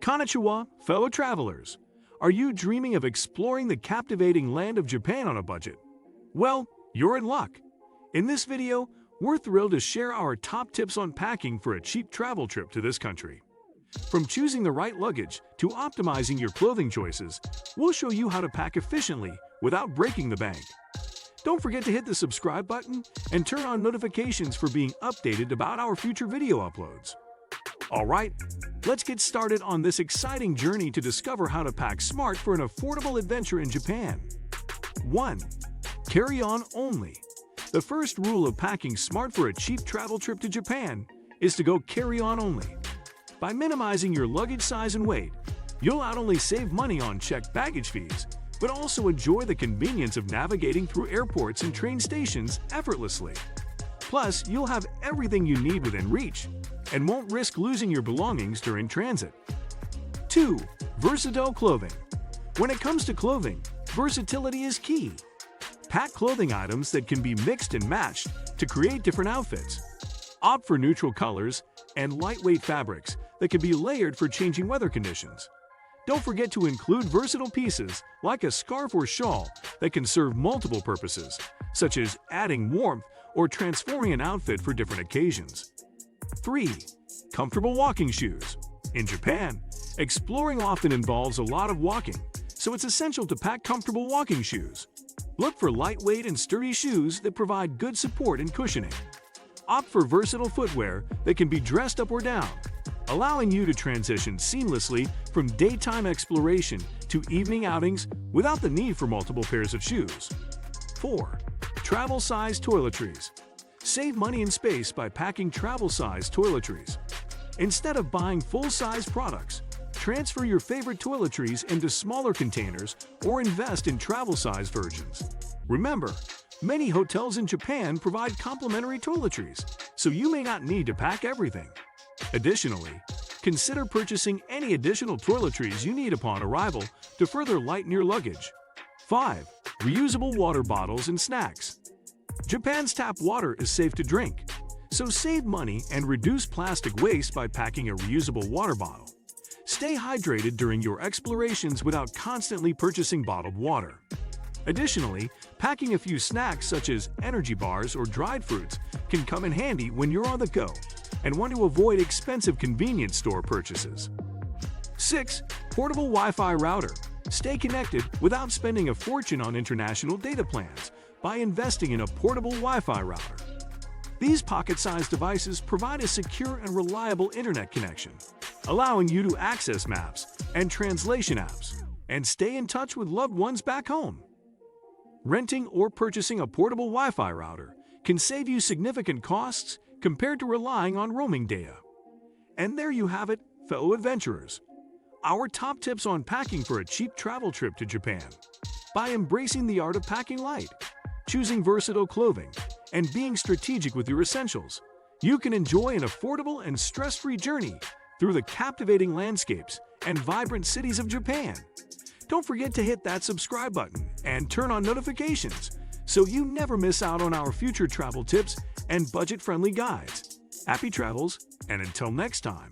Konnichiwa, fellow travelers! Are you dreaming of exploring the captivating land of Japan on a budget? Well, you're in luck. In this video, we're thrilled to share our top tips on packing for a cheap travel trip to this country. From choosing the right luggage to optimizing your clothing choices, we'll show you how to pack efficiently without breaking the bank. Don't forget to hit the subscribe button and turn on notifications for being updated about our future video uploads. Alright, let's get started on this exciting journey to discover how to pack smart for an affordable adventure in Japan. 1. Carry-on only. The first rule of packing smart for a cheap travel trip to Japan is to go carry-on only. By minimizing your luggage size and weight, you'll not only save money on checked baggage fees, but also enjoy the convenience of navigating through airports and train stations effortlessly. Plus, you'll have everything you need within reach, and won't risk losing your belongings during transit. 2. Versatile clothing. When it comes to clothing, versatility is key. Pack clothing items that can be mixed and matched to create different outfits. Opt for neutral colors and lightweight fabrics that can be layered for changing weather conditions. Don't forget to include versatile pieces like a scarf or shawl that can serve multiple purposes, such as adding warmth or transforming an outfit for different occasions. 3. Comfortable walking shoes. In Japan, exploring often involves a lot of walking, so it's essential to pack comfortable walking shoes. Look for lightweight and sturdy shoes that provide good support and cushioning. Opt for versatile footwear that can be dressed up or down, allowing you to transition seamlessly from daytime exploration to evening outings without the need for multiple pairs of shoes. 4. Travel-size toiletries. Save money and space by packing travel-size toiletries. Instead of buying full-size products, transfer your favorite toiletries into smaller containers or invest in travel-size versions. Remember, many hotels in Japan provide complimentary toiletries, so you may not need to pack everything. Additionally, consider purchasing any additional toiletries you need upon arrival to further lighten your luggage. 5. Reusable water bottles and snacks. Japan's tap water is safe to drink, so save money and reduce plastic waste by packing a reusable water bottle. Stay hydrated during your explorations without constantly purchasing bottled water. Additionally, packing a few snacks such as energy bars or dried fruits can come in handy when you're on the go and want to avoid expensive convenience store purchases. 6. Portable Wi-Fi router. Stay connected without spending a fortune on international data plans by investing in a portable Wi-Fi router. These pocket-sized devices provide a secure and reliable internet connection, allowing you to access maps and translation apps and stay in touch with loved ones back home. Renting or purchasing a portable Wi-Fi router can save you significant costs compared to relying on roaming data. And there you have it, fellow adventurers. Our top tips on packing for a cheap travel trip to Japan. By embracing the art of packing light, choosing versatile clothing, and being strategic with your essentials, you can enjoy an affordable and stress-free journey through the captivating landscapes and vibrant cities of Japan. Don't forget to hit that subscribe button and turn on notifications so you never miss out on our future travel tips and budget-friendly guides. Happy travels, and until next time.